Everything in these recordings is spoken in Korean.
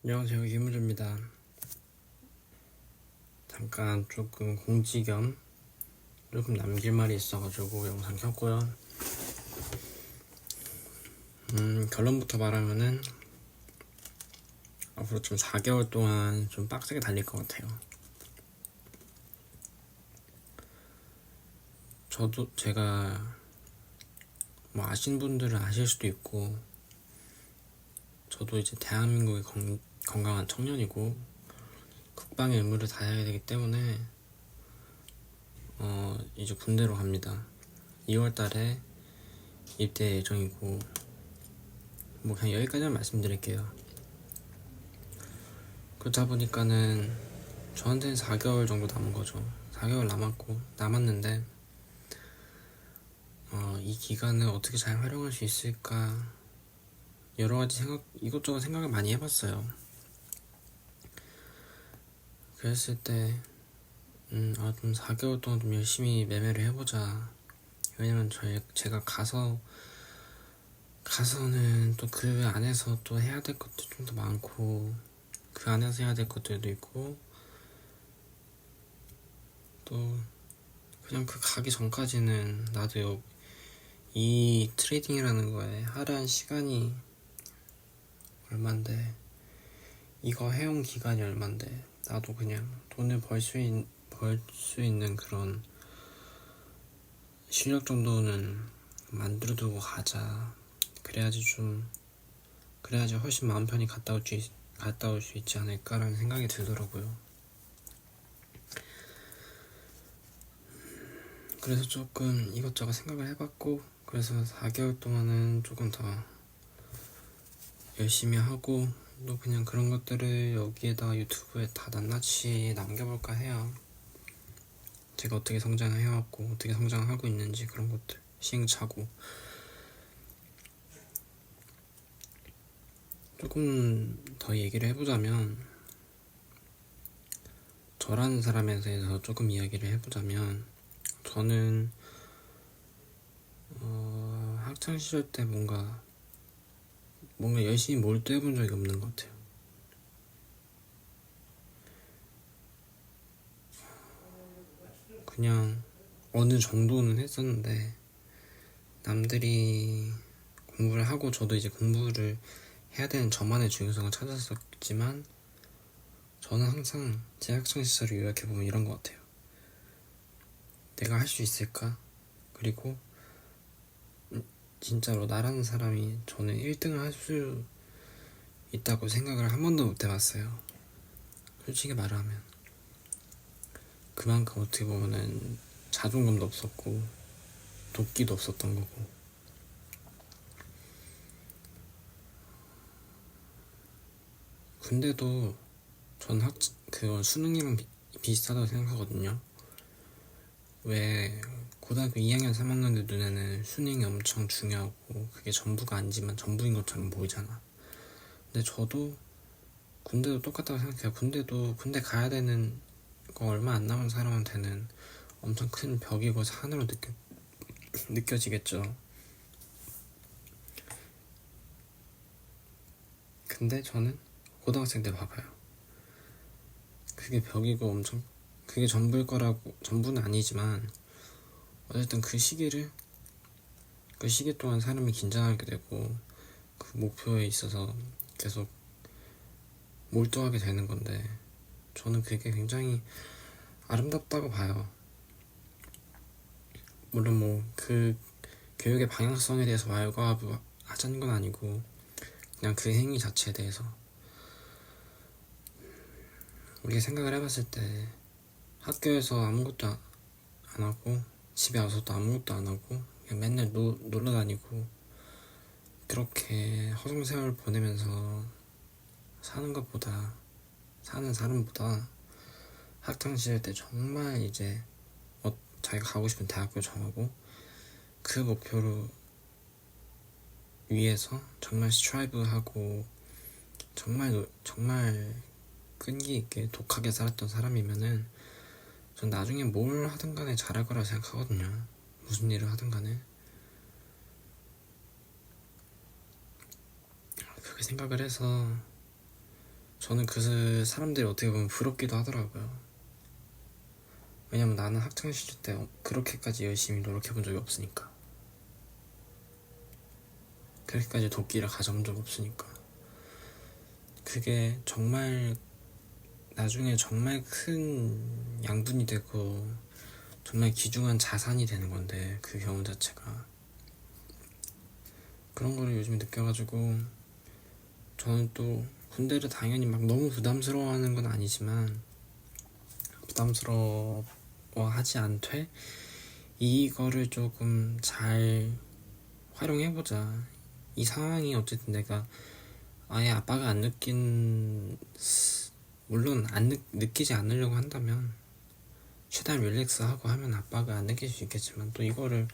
안녕하세요, 김우주입니다. 잠깐 조금 공지 겸 조금 남길 말이 있어가지고 영상 켰고요. 결론부터 말하면은 앞으로 좀 4개월 동안 좀 빡세게 달릴 것 같아요. 제가 뭐 아시는 분들은 아실 수도 있고, 저도 이제 대한민국의 건강한 청년이고 국방의 의무를 다해야 되기 때문에 이제 군대로 갑니다. 2월달에 입대 예정이고, 뭐 그냥 여기까지만 말씀드릴게요. 그렇다 보니까는 저한테는 4개월 정도 남은 거죠. 4개월 남았는데 이 기간을 어떻게 잘 활용할 수 있을까 여러 가지 이것저것 생각을 많이 해봤어요. 그랬을 때 좀 4개월 동안 좀 열심히 매매를 해보자. 왜냐면 제가 가서는 또 그 안에서 또 해야 될 것도 좀 더 많고, 그 안에서 해야 될 것들도 있고, 또 그냥 그 가기 전까지는 나도 이 트레이딩이라는 거에 하루한 시간이 얼만데, 이거 해온 기간이 얼만데, 나도 그냥 돈을 벌 수 있는 그런 실력 정도는 만들어두고 가자. 그래야지 훨씬 마음 편히 갔다 올 수 있지 않을까라는 생각이 들더라고요. 그래서 조금 이것저것 생각을 해봤고, 그래서 4개월 동안은 조금 더 열심히 하고, 또 그냥 그런 것들을 여기에다 유튜브에 다 낱낱이 남겨볼까 해요. 제가 어떻게 성장을 해왔고, 어떻게 성장하고 있는지 그런 것들 시행착오 조금 더 얘기를 해보자면, 저라는 사람에 대해서 조금 이야기를 해보자면, 저는 학창시절 때 뭔가 열심히 몰두해본 적이 없는 것 같아요. 그냥 어느 정도는 했었는데, 남들이 공부를 하고 저도 이제 공부를 해야 되는 저만의 중요성을 찾았었지만, 저는 항상 제 학창시절을 요약해보면 이런 것 같아요. 내가 할 수 있을까? 그리고 진짜로 나라는 사람이 저는 1등을 할 수 있다고 생각을 한 번도 못 해봤어요. 솔직히 말하면 그만큼 어떻게 보면은 자존감도 없었고 도끼도 없었던 거고, 근데도 전 그건 수능이랑 비슷하다고 생각하거든요. 왜 고등학교 2학년 3학년들 눈에는 수능이 엄청 중요하고 그게 전부가 아니지만 전부인 것처럼 보이잖아. 근데 저도 군대도 똑같다고 생각해요. 군대 가야 되는 거 얼마 안 남은 사람한테는 엄청 큰 벽이고 산으로 느껴지겠죠. 근데 저는 고등학생 때 봐봐요. 그게 벽이고 엄청 그게 전부일 거라고, 전부는 아니지만 어쨌든 그 시기 동안 사람이 긴장하게 되고 그 목표에 있어서 계속 몰두하게 되는 건데, 저는 그게 굉장히 아름답다고 봐요. 물론 뭐 그 교육의 방향성에 대해서 왈가왈부하자는 건 아니고, 그냥 그 행위 자체에 대해서 우리가 생각을 해봤을 때, 학교에서 아무것도 안 하고 집에 와서도 아무것도 안 하고 그냥 맨날 놀러 다니고 그렇게 허송세월 보내면서 사는 사람보다 학창시절 때 정말 이제 자기가 가고 싶은 대학교 정하고 그 목표로 위해서 정말 스트라이브하고 정말 끈기 있게 독하게 살았던 사람이면은 전 나중에 뭘 하든 간에 잘할 거라 생각하거든요. 무슨 일을 하든 간에. 그렇게 생각을 해서 저는 그 사람들이 어떻게 보면 부럽기도 하더라고요. 왜냐면 나는 학창시절 때 그렇게까지 열심히 노력해 본 적이 없으니까. 그렇게까지 도끼를 가져본 적 없으니까. 그게 정말 나중에 정말 큰 양분이 되고 정말 귀중한 자산이 되는 건데, 그 경험 자체가. 그런 거를 요즘에 느껴가지고 저는 또 군대를 당연히 막 너무 부담스러워하는 건 아니지만, 부담스러워하지 않되 이거를 조금 잘 활용해보자. 이 상황이 어쨌든 내가 아예 압박을 안 물론 느끼지 않으려고 한다면 최대한 릴렉스하고 하면 압박을 안 느낄 수 있겠지만, 또 이거를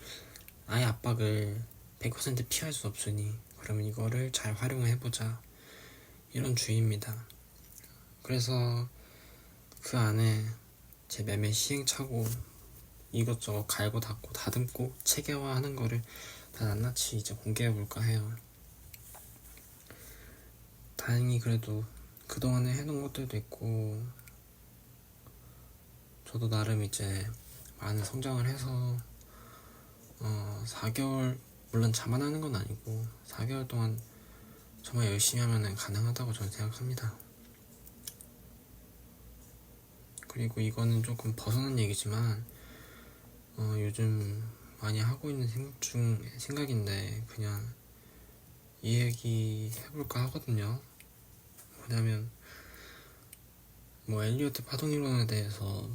아예 압박을 100% 피할 수 없으니 그러면 이거를 잘 활용해보자, 이런 주의입니다. 그래서 그 안에 제 매매 시행착오 이것저것 갈고 닦고 다듬고 체계화하는 거를 다 낱낱이 이제 공개해볼까 해요. 다행히 그래도 그동안에 해놓은 것들도 있고, 저도 나름 이제 많은 성장을 해서 4개월, 물론 자만하는 건 아니고 4개월 동안 정말 열심히 하면 가능하다고 저는 생각합니다. 그리고 이거는 조금 벗어난 얘기지만 요즘 많이 하고 있는 생각인데 그냥 이 얘기 해볼까 하거든요. 뭐냐면 엘리어트 파동이론에 대해서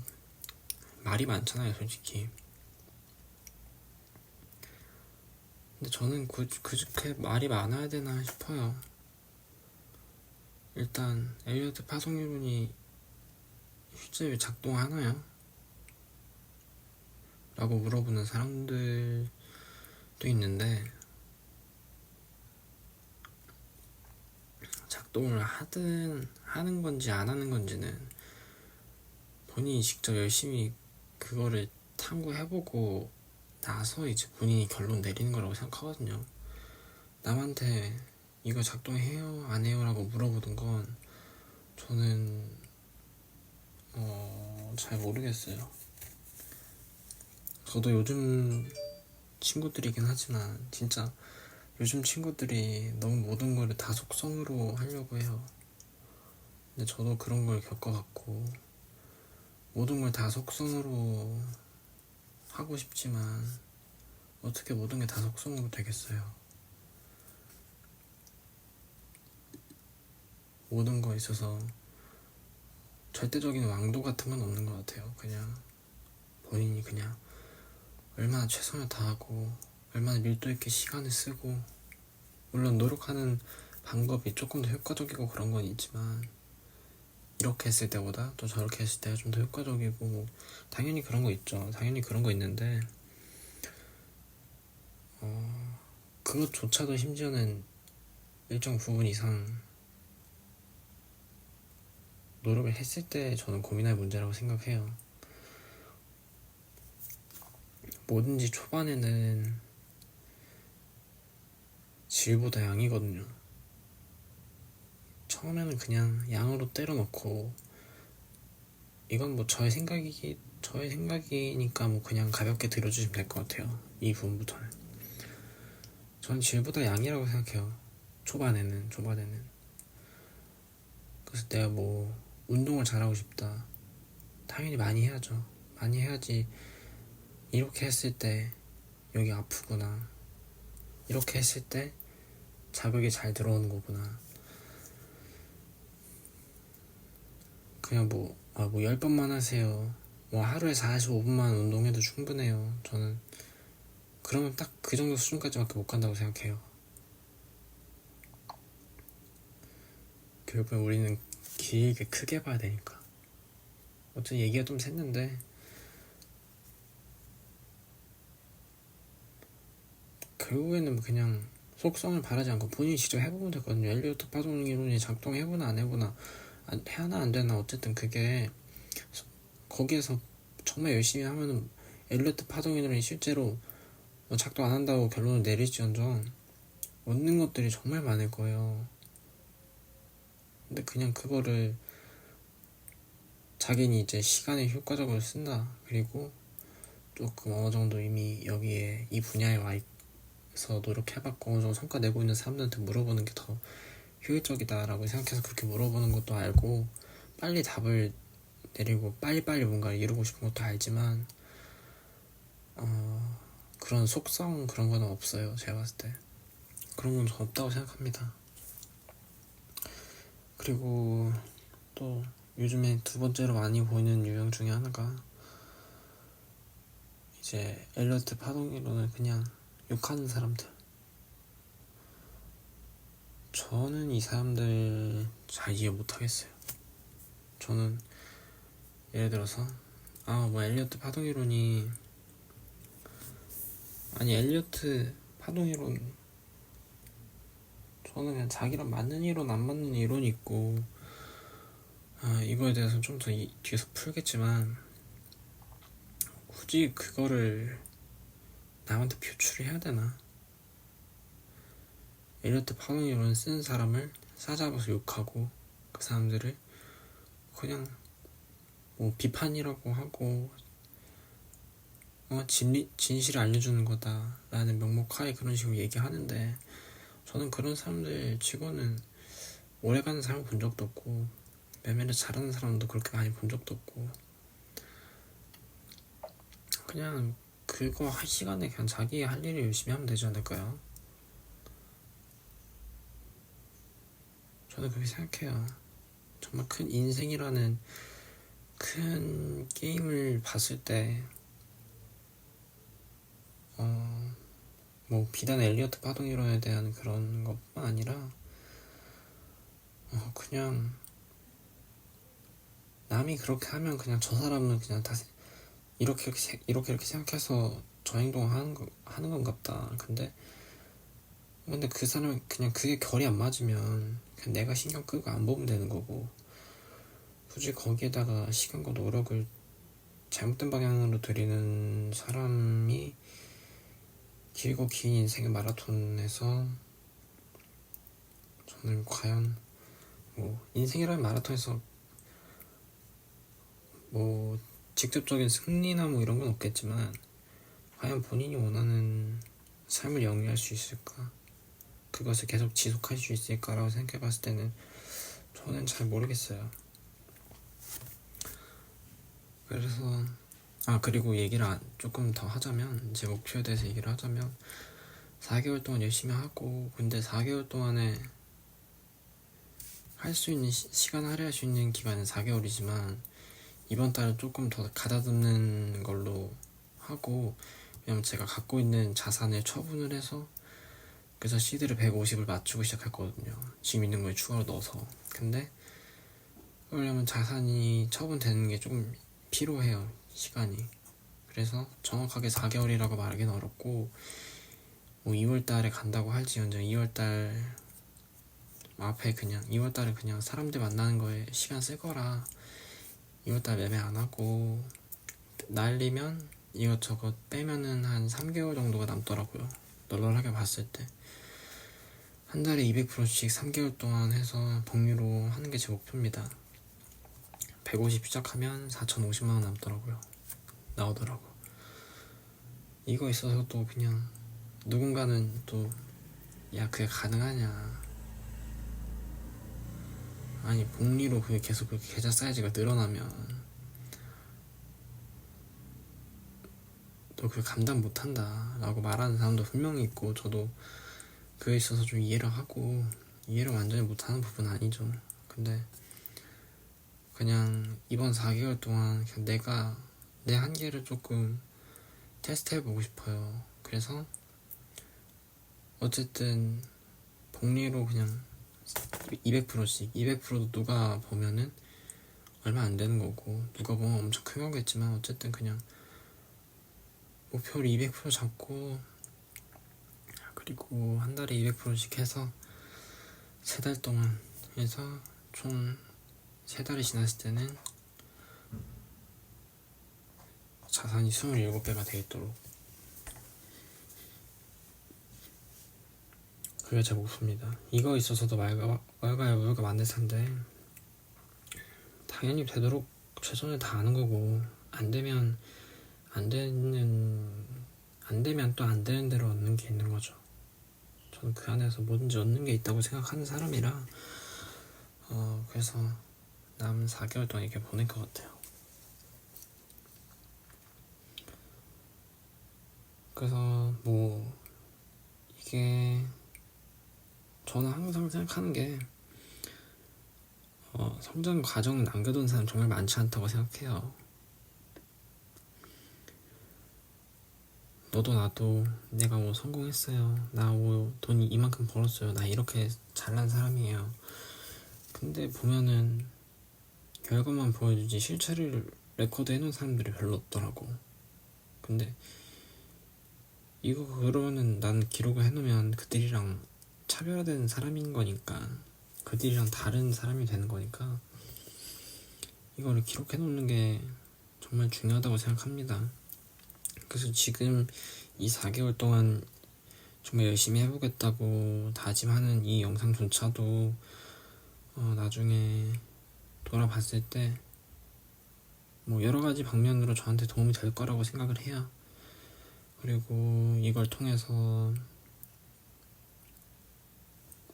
말이 많잖아요, 솔직히. 근데 저는 그렇게 말이 많아야 되나 싶어요. 일단 엘리어트 파동이론이 실제 작동하나요? 라고 물어보는 사람들도 있는데, 작동을 하는 건지 안 하는 건지는 본인이 직접 열심히 그거를 탐구해보고 나서 이제 본인이 결론 내리는 거라고 생각하거든요. 남한테 이거 작동해요 안 해요 라고 물어보는 건 저는 잘 모르겠어요. 저도 요즘 친구들이긴 하지만 진짜 요즘 친구들이 너무 모든 거를 다 속성으로 하려고 해요. 근데 저도 그런 걸 겪어봤고, 모든 걸 다 속성으로 하고 싶지만 어떻게 모든 게 다 속성으로 되겠어요. 모든 거에 있어서 절대적인 왕도 같은 건 없는 것 같아요. 그냥 본인이 그냥 얼마나 최선을 다하고 얼마나 밀도 있게 시간을 쓰고, 물론 노력하는 방법이 조금 더 효과적이고 그런 건 있지만, 이렇게 했을 때보다 또 저렇게 했을 때가 좀 더 효과적이고 당연히 그런 거 있죠. 당연히 그런 거 있는데 그것조차도 심지어는 일정 부분 이상 노력을 했을 때 저는 고민할 문제라고 생각해요. 뭐든지 초반에는 질보다 양이거든요. 처음에는 그냥 양으로 때려놓고, 이건 저의 생각이니까 그냥 가볍게 들어주시면 될 것 같아요. 이 부분부터는 전 질보다 양이라고 생각해요. 초반에는. 그래서 내가 운동을 잘하고 싶다, 당연히 많이 해야죠. 많이 해야지 이렇게 했을 때 여기 아프구나, 이렇게 했을 때 자극이 잘 들어오는 거구나. 그냥 10번만 하세요, 하루에 45분만 운동해도 충분해요. 저는 그러면 딱 그 정도 수준까지밖에 못 간다고 생각해요. 결국엔 우리는 길게 크게 봐야 되니까. 어쨌든 얘기가 좀 샜는데, 결국에는 그냥 속성을 바라지 않고 본인이 직접 해보면 되거든요. 엘리어트 파동 이론이 작동해보나 안 해보나, 해나 안 되나, 어쨌든 그게 거기에서 정말 열심히 하면은 엘리어트 파동 이론이 실제로 작동 안 한다고 결론을 내릴지언정 얻는 것들이 정말 많을 거예요. 근데 그냥 그거를 자기는 이제 시간을 효과적으로 쓴다. 그리고 조금 어느 정도 이미 여기에 이 분야에 와 있어 노력해봤고 어느 정도 성과 내고 있는 사람들한테 물어보는 게 더 효율적이다라고 생각해서 그렇게 물어보는 것도 알고, 빨리 답을 내리고 빨리빨리 뭔가를 이루고 싶은 것도 알지만 그런 속성 그런 거는 없어요. 제가 봤을 때 그런 건 전 없다고 생각합니다. 그리고 또 요즘에 두 번째로 많이 보이는 유형 중에 하나가 이제 엘리어트 파동이론을 그냥 욕하는 사람들. 저는 이 사람들 잘 이해 못하겠어요. 저는 예를 들어서 뭐 엘리어트 파동이론이 아니 엘리어트 파동이론 저는 그냥 자기랑 맞는 이론 안 맞는 이론이 있고 이거에 대해서는 좀 더 뒤에서 풀겠지만 굳이 그거를 남한테 표출을 해야 되나? 엘리어트 파동이론 쓰는 사람을 싸잡아서 욕하고 그 사람들을 그냥 뭐 비판이라고 하고 진실을 알려주는 거다 라는 명목하에 그런 식으로 얘기하는데, 저는 그런 사람들 치고는 오래가는 사람을 본 적도 없고 매매를 잘하는 사람도 그렇게 많이 본 적도 없고, 그냥 그거 할 시간에 그냥 자기 할 일을 열심히 하면 되지 않을까요? 저는 그렇게 생각해요. 정말 큰 인생이라는 큰 게임을 봤을 때 뭐 비단 엘리어트 파동이론에 대한 그런 것뿐만 아니라 그냥 남이 그렇게 하면 그냥 저 사람은 그냥 다 이렇게 생각해서 저 행동을 하는 건갑다. 근데 그 사람은 그냥 그게 결이 안 맞으면 그냥 내가 신경 끄고 안 보면 되는 거고, 굳이 거기에다가 시간과 노력을 잘못된 방향으로 들이는 사람이 길고 긴 인생의 마라톤에서 저는 과연 뭐 인생이라는 마라톤에서 뭐 직접적인 승리나 뭐 이런 건 없겠지만 과연 본인이 원하는 삶을 영위할 수 있을까, 그것을 계속 지속할 수 있을까라고 생각해 봤을 때는 저는 잘 모르겠어요. 그래서 그리고 얘기를 조금 더 하자면, 제 목표에 대해서 얘기를 하자면 4개월 동안 열심히 하고, 근데 4개월 동안에 할 수 있는 시간 할애할 수 있는 기간은 4개월이지만 이번 달은 조금 더 가다듬는 걸로 하고, 왜냐면 제가 갖고 있는 자산을 처분을 해서 그래서 시드를 150을 맞추고 시작했거든요. 지금 있는 거에 추가로 넣어서. 근데 그러려면 자산이 처분되는 게 조금 필요해요, 시간이. 그래서 정확하게 4개월이라고 말하기는 어렵고, 뭐 2월달에 간다고 할지언정 2월달 앞에 그냥 2월달에 그냥 사람들 만나는 거에 시간 쓸 거라 2월달 매매 안 하고, 날리면 이것저것 빼면은 한 3개월 정도가 남더라고요. 널널하게 봤을 때 한 달에 200%씩 3개월 동안 해서 복리로 하는 게 제 목표입니다. 150 시작하면 4,050만원 남더라고요. 나오더라고. 이거 있어서 또 그냥 누군가는 또 야 그게 가능하냐, 아니 복리로 그게 계속 그렇게 계좌 사이즈가 늘어나면 또 그걸 감당 못한다 라고 말하는 사람도 분명히 있고, 저도 그에 있어서 좀 이해를 하고, 이해를 완전히 못하는 부분은 아니죠. 근데 그냥 이번 4개월 동안 그냥 내가 내 한계를 조금 테스트해보고 싶어요. 그래서 어쨌든 복리로 그냥 200%씩 200%도 누가 보면은 얼마 안 되는 거고, 누가 보면 엄청 큰 거겠지만 어쨌든 그냥 목표를 200% 잡고, 그리고 한 달에 200%씩 해서 3달 동안 해서 총 3달이 지났을 때는 자산이 27배가 되겠도록 그게 제 목표입니다. 이거 있어서도 말가왈부가 만들 텐데 당연히 되도록 최선을 다하는 거고 안 되면 또 안 되는 대로 얻는 게 있는 거죠. 저는 그 안에서 뭐든지 얻는 게 있다고 생각하는 사람이라 그래서 남은 4개월 동안 이렇게 보낼 것 같아요. 그래서 뭐 이게 저는 항상 생각하는 게 성장 과정을 남겨둔 사람 정말 많지 않다고 생각해요. 너도 나도 내가 뭐 성공했어요, 나 뭐 돈이 이만큼 벌었어요, 나 이렇게 잘난 사람이에요. 근데 보면은 결과만 보여주지 실체를 레코드 해놓은 사람들이 별로 없더라고. 근데 이거 그러면은 난 기록을 해놓으면 그들이랑 차별화된 사람인 거니까, 그들이랑 다른 사람이 되는 거니까 이거를 기록해 놓는 게 정말 중요하다고 생각합니다. 그래서 지금 이 4개월 동안 정말 열심히 해보겠다고 다짐하는 이 영상조차도 나중에 돌아봤을 때 뭐 여러가지 방면으로 저한테 도움이 될 거라고 생각을 해요. 그리고 이걸 통해서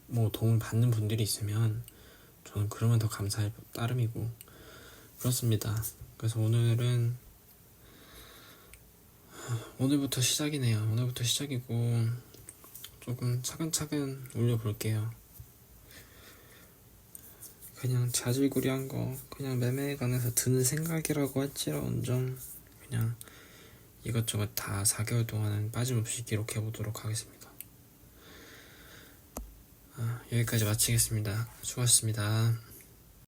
뭐 도움을 받는 분들이 있으면 저는 그러면 더 감사할 따름이고 그렇습니다. 그래서 오늘부터 시작이네요. 오늘부터 시작이고 조금 차근차근 올려볼게요. 그냥 자질구레한 거 그냥 매매에 관해서 드는 생각이라고 할지언정 그냥 이것저것 다 4개월 동안은 빠짐없이 기록해보도록 하겠습니다. 여기까지 마치겠습니다. 수고하셨습니다.